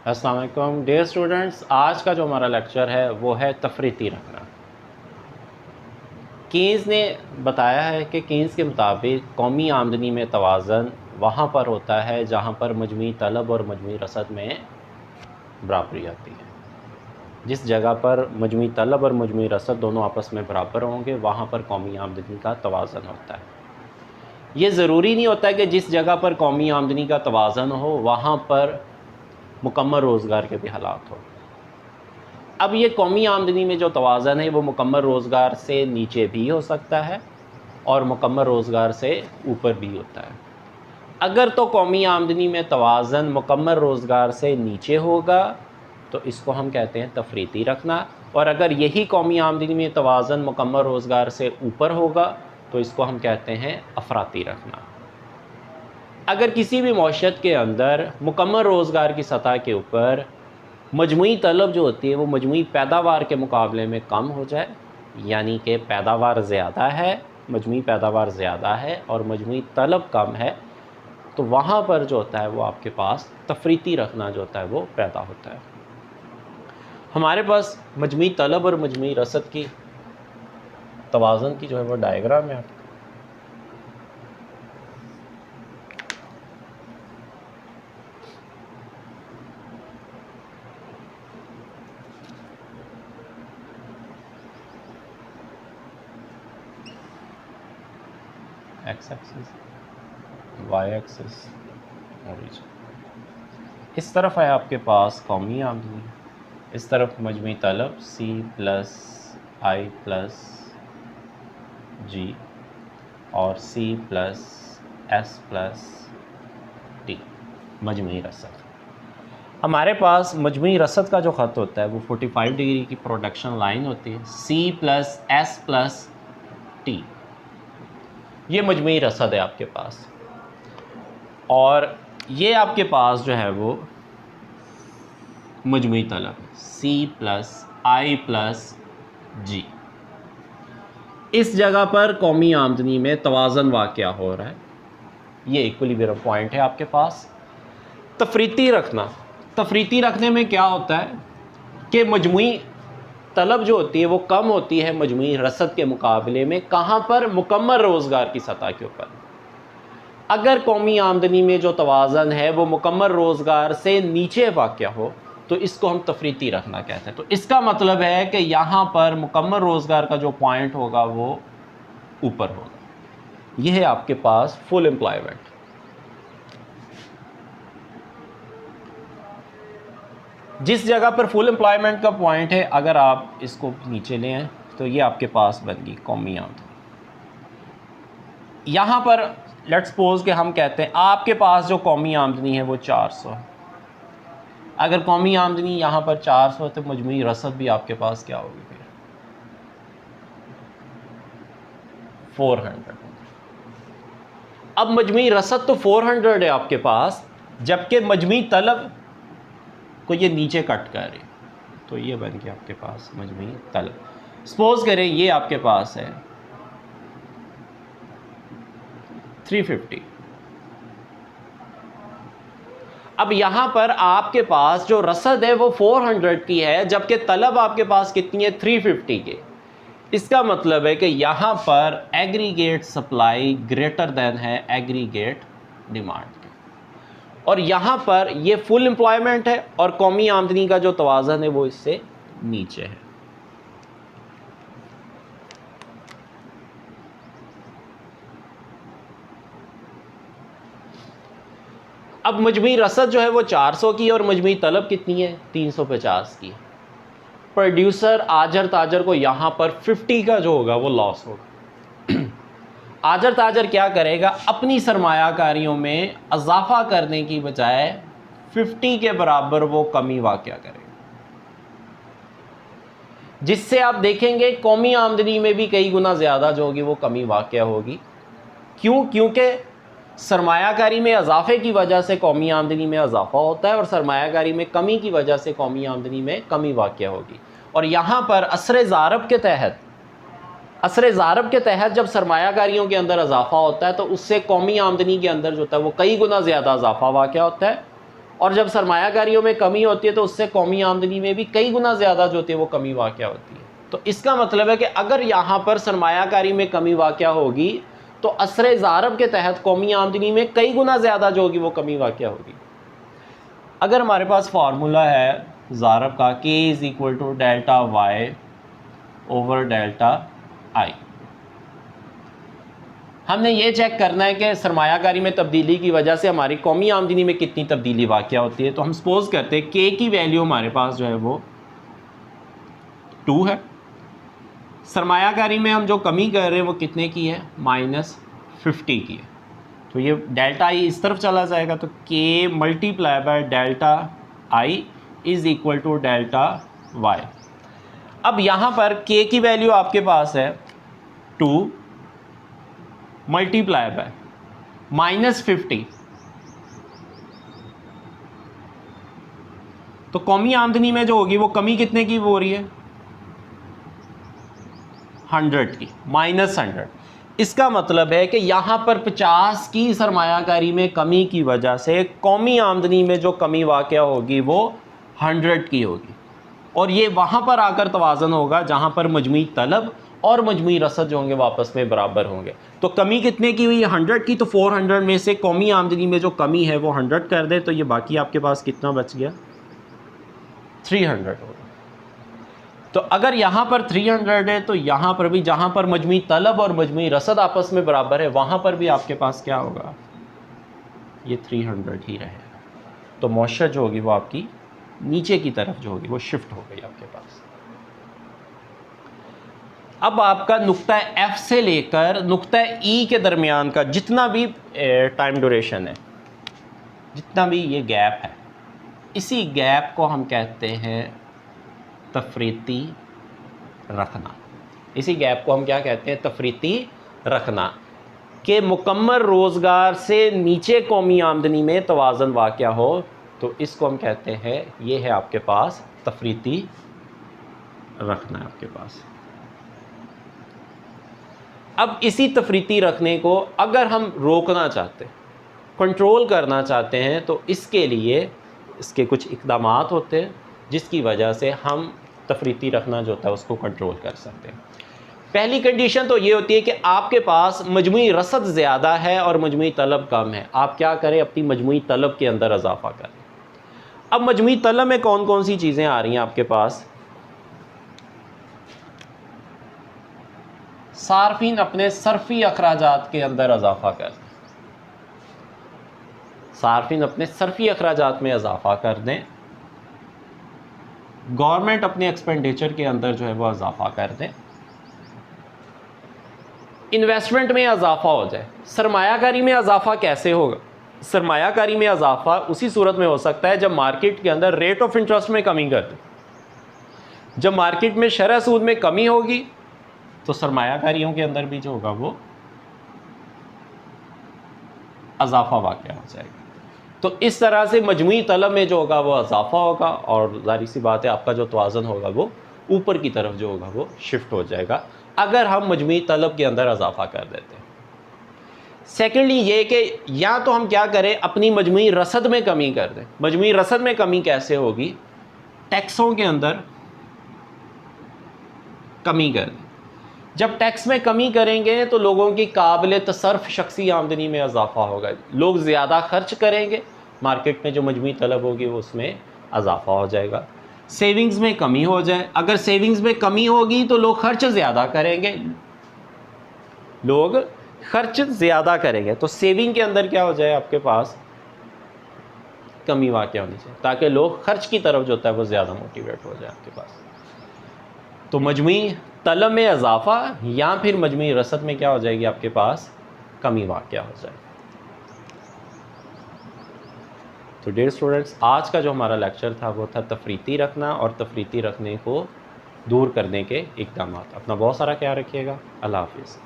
السلام علیکم dear students, آج کا جو ہمارا لیکچر ہے وہ ہے تفریطی رکھنا۔ کینز نے بتایا ہے کہ کینز کے مطابق قومی آمدنی میں توازن وہاں پر ہوتا ہے جہاں پر مجموعی طلب اور مجموعی رسد میں برابری آتی ہے۔ جس جگہ پر مجموعی طلب اور مجموعی رسد دونوں آپس میں برابر ہوں گے وہاں پر قومی آمدنی کا توازن ہوتا ہے۔ یہ ضروری نہیں ہوتا ہے کہ جس جگہ پر قومی آمدنی کا توازن ہو وہاں پر مکمل روزگار کے بھی حالات ہو۔ اب یہ قومی آمدنی میں جو توازن ہے وہ مکمل روزگار سے نیچے بھی ہو سکتا ہے اور مکمل روزگار سے اوپر بھی ہوتا ہے۔ اگر تو قومی آمدنی میں توازن مکمل روزگار سے نیچے ہوگا تو اس کو ہم کہتے ہیں تفریطی رکھنا، اور اگر یہی قومی آمدنی میں توازن مکمل روزگار سے اوپر ہوگا تو اس کو ہم کہتے ہیں افراطی رکھنا۔ اگر کسی بھی معیشت کے اندر مکمل روزگار کی سطح کے اوپر مجموعی طلب جو ہوتی ہے وہ مجموعی پیداوار کے مقابلے میں کم ہو جائے، یعنی کہ پیداوار زیادہ ہے، مجموعی پیداوار زیادہ ہے اور مجموعی طلب کم ہے، تو وہاں پر جو ہوتا ہے وہ آپ کے پاس تفریطی رکھنا جو ہوتا ہے وہ پیدا ہوتا ہے۔ ہمارے پاس مجموعی طلب اور مجموعی رسد کی توازن کی جو ہے وہ ڈائیگرام ہے۔ ایکس ایکسس، وائی ایکسس، اس طرف ہے آپ کے پاس قومی آمدنی، اس طرف مجموعی طلب C plus I plus G اور C plus S plus T مجموعی رسد۔ ہمارے پاس مجموعی رسد کا جو خط ہوتا ہے وہ 45 ڈگری کی پروڈکشن لائن ہوتی ہے، C plus S plus T, یہ مجموعی رسد ہے آپ کے پاس، اور یہ آپ کے پاس جو ہے وہ مجموعی طلب سی پلس آئی پلس جی۔ اس جگہ پر قومی آمدنی میں توازن واقع ہو رہا ہے، یہ ایکولیبرم پوائنٹ ہے آپ کے پاس۔ تفریطی رکھنا، تفریطی رکھنے میں کیا ہوتا ہے کہ مجموعی طلب جو ہوتی ہے وہ کم ہوتی ہے مجموعی رسد کے مقابلے میں، کہاں پر؟ مکمل روزگار کی سطح کے اوپر۔ اگر قومی آمدنی میں جو توازن ہے وہ مکمل روزگار سے نیچے واقع ہو تو اس کو ہم تفریطی رکھنا کہتے ہیں۔ تو اس کا مطلب ہے کہ یہاں پر مکمل روزگار کا جو پوائنٹ ہوگا وہ اوپر ہوگا۔ یہ ہے آپ کے پاس فل امپلائمنٹ۔ جس جگہ پر فل امپلائمنٹ کا پوائنٹ ہے اگر آپ اس کو نیچے لے آئیں تو یہ آپ کے پاس بن گئی قومی آمدنی۔ یہاں پر لیٹس سپوز کہ ہم کہتے ہیں آپ کے پاس جو قومی آمدنی ہے وہ 400 ہے۔ اگر قومی آمدنی یہاں پر 400 ہے تو مجموعی رسد بھی آپ کے پاس کیا ہوگی پھر؟ 400۔ اب مجموعی رسد تو 400 ہے آپ کے پاس، جبکہ مجموعی طلب کو یہ نیچے کٹ کر رہی، تو یہ بن گیا آپ کے پاس مجموعی طلب۔ سپوز کریں یہ آپ کے پاس ہے 350۔ اب یہاں پر آپ کے پاس جو رسد ہے وہ 400 کی ہے، جبکہ طلب آپ کے پاس کتنی ہے؟ 350 کے۔ اس کا مطلب ہے کہ یہاں پر ایگریگیٹ سپلائی گریٹر دین ہے ایگریگیٹ ڈیمانڈ کے، اور یہاں پر یہ فل امپلائمنٹ ہے اور قومی آمدنی کا جو توازن ہے وہ اس سے نیچے ہے۔ اب مجموعی رسد جو ہے وہ 400 کی اور مجموعی طلب کتنی ہے؟ 350 کی۔ پروڈیوسر آجر تاجر کو یہاں پر 50 کا جو ہوگا وہ لاس ہوگا۔ آجر تاجر کیا کرے گا؟ اپنی سرمایہ کاریوں میں اضافہ کرنے کی بجائے 50 کے برابر وہ کمی واقع کرے گا، جس سے آپ دیکھیں گے قومی آمدنی میں بھی کئی گنا زیادہ جو ہوگی وہ کمی واقع ہوگی۔ کیوں؟ کیونکہ سرمایہ کاری میں اضافے کی وجہ سے قومی آمدنی میں اضافہ ہوتا ہے اور سرمایہ کاری میں کمی کی وجہ سے قومی آمدنی میں کمی واقع ہوگی۔ اور یہاں پر اثر ضارب کے تحت جب سرمایہ کاریوں کے اندر اضافہ ہوتا ہے تو اس سے قومی آمدنی کے اندر جو ہوتا ہے وہ کئی گنا زیادہ اضافہ واقع ہوتا ہے، اور جب سرمایہ کاریوں میں کمی ہوتی ہے تو اس سے قومی آمدنی میں بھی کئی گنا زیادہ جو ہوتی ہے وہ کمی واقع ہوتی ہے. تو اس کا مطلب ہے کہ اگر یہاں پر سرمایہ کاری میں کمی واقع ہوگی تو اثر ضارب کے تحت قومی آمدنی میں کئی گنا زیادہ جو ہوگی وہ کمی واقع ہوگی. اگر ہمارے پاس فارمولا ہے ضارب کا K = delta Y over delta I, ہم نے یہ چیک کرنا ہے کہ سرمایہ کاری میں تبدیلی کی وجہ سے ہماری قومی آمدنی میں کتنی تبدیلی واقع ہوتی ہے. تو ہم سپوز کرتے ہیں K کی ویلیو ہمارے پاس جو ہے وہ 2 ہے. سرمایہ کاری میں ہم جو کمی کر رہے ہیں وہ کتنے کی ہے؟ -50 کی ہے. تو یہ ڈیلٹا آئی اس طرف چلا جائے گا تو K × ڈیلٹا آئی = ڈیلٹا وائی. اب یہاں پر K کی ویلیو آپ کے پاس ہے 2 × -50. تو قومی آمدنی میں جو ہوگی وہ کمی کتنے کی ہو رہی ہے؟ 100 کی، -100. اس کا مطلب ہے کہ یہاں پر 50 کی سرمایہ کاری میں کمی کی وجہ سے قومی آمدنی میں جو کمی واقع ہوگی وہ 100 کی ہوگی، اور یہ وہاں پر آ کر توازن ہوگا جہاں پر مجموعی طلب اور مجموعی رصد جو ہوں گے وہ آپس میں برابر ہوں گے. تو کمی کتنے کی ہوئی؟ 100 کی. تو 400 میں سے قومی آمدنی میں جو کمی ہے وہ 100 کر دے تو یہ باقی آپ کے پاس کتنا بچ گیا؟ 300 ہوگا. تو اگر یہاں پر 300 ہے تو یہاں پر بھی جہاں پر مجموعی طلب اور مجموعی رصد آپس میں برابر ہے وہاں پر بھی آپ کے پاس کیا ہوگا؟ یہ 300 ہی رہے گا. تو معاشرت جو ہوگی وہ آپ کی نیچے کی طرف جو ہوگی وہ شفٹ ہو گئی آپ کے پاس. اب آپ کا نقطہ F سے لے کر نقطہ E کے درمیان کا جتنا بھی ٹائم ڈوریشن ہے، جتنا بھی یہ گیپ ہے، اسی گیپ کو ہم کہتے ہیں تفریطی رکھنا. اسی گیپ کو ہم کیا کہتے ہیں؟ تفریطی رکھنا. کہ مکمل روزگار سے نیچے قومی آمدنی میں توازن واقع ہو تو اس کو ہم کہتے ہیں، یہ ہے آپ کے پاس تفریطی رکھنا ہے آپ کے پاس. اب اسی تفریطی رکھنے کو اگر ہم روکنا چاہتے ہیں، کنٹرول کرنا چاہتے ہیں، تو اس کے لیے اس کے کچھ اقدامات ہوتے ہیں جس کی وجہ سے ہم تفریطی رکھنا جو ہوتا ہے اس کو کنٹرول کر سکتے ہیں. پہلی کنڈیشن تو یہ ہوتی ہے کہ آپ کے پاس مجموعی رصد زیادہ ہے اور مجموعی طلب کم ہے. آپ کیا کریں؟ اپنی مجموعی طلب کے اندر اضافہ کریں. اب مجموعی طلب میں کون کون سی چیزیں آ رہی ہیں آپ کے پاس؟ صارفین اپنے صرفی اخراجات کے اندر اضافہ کر دیں. صارفین اپنے صرفی اخراجات میں اضافہ کر دیں. گورنمنٹ اپنے ایکسپینڈیچر کے اندر جو ہے وہ اضافہ کر دیں. انویسٹمنٹ میں اضافہ ہو جائے. سرمایہ کاری میں اضافہ کیسے ہوگا؟ سرمایہ کاری میں اضافہ اسی صورت میں ہو سکتا ہے جب مارکیٹ کے اندر ریٹ آف انٹرسٹ میں کمی کر دیں. جب مارکیٹ میں شرح سود میں کمی ہوگی تو سرمایہ کاریوں کے اندر بھی جو ہوگا وہ اضافہ واقع ہو جائے گا. تو اس طرح سے مجموعی طلب میں جو ہوگا وہ اضافہ ہوگا اور ظاہر سی بات ہے آپ کا جو توازن ہوگا وہ اوپر کی طرف جو ہوگا وہ شفٹ ہو جائے گا اگر ہم مجموعی طلب کے اندر اضافہ کر دیتے ہیں. سیکنڈلی یہ کہ یا تو ہم کیا کریں؟ اپنی مجموعی رصد میں کمی کر دیں. مجموعی رصد میں کمی کیسے ہوگی؟ ٹیکسوں کے اندر کمی کر دیں. جب ٹیکس میں کمی کریں گے تو لوگوں کی قابل تصرف شخصی آمدنی میں اضافہ ہوگا. لوگ زیادہ خرچ کریں گے، مارکیٹ میں جو مجموعی طلب ہوگی وہ اس میں اضافہ ہو جائے گا. سیونگز میں کمی ہو جائے، اگر سیونگز میں کمی ہوگی تو لوگ خرچ زیادہ کریں گے. لوگ خرچ زیادہ کریں گے تو سیونگ کے اندر کیا ہو جائے؟ آپ کے پاس کمی واقع ہونی چاہیے تاکہ لوگ خرچ کی طرف جو ہوتا ہے وہ زیادہ موٹیویٹ ہو جائے آپ کے پاس. تو مجموعی طلب میں اضافہ یا پھر مجموعی رصد میں کیا ہو جائے گی؟ آپ کے پاس کمی واقع ہو جائے. تو ڈیئر اسٹوڈنٹس، آج کا جو ہمارا لیکچر تھا وہ تھا تفریطی رکھنا اور تفریطی رکھنے کو دور کرنے کے اقدامات. اپنا بہت سارا خیال رکھیے گا. اللہ حافظ.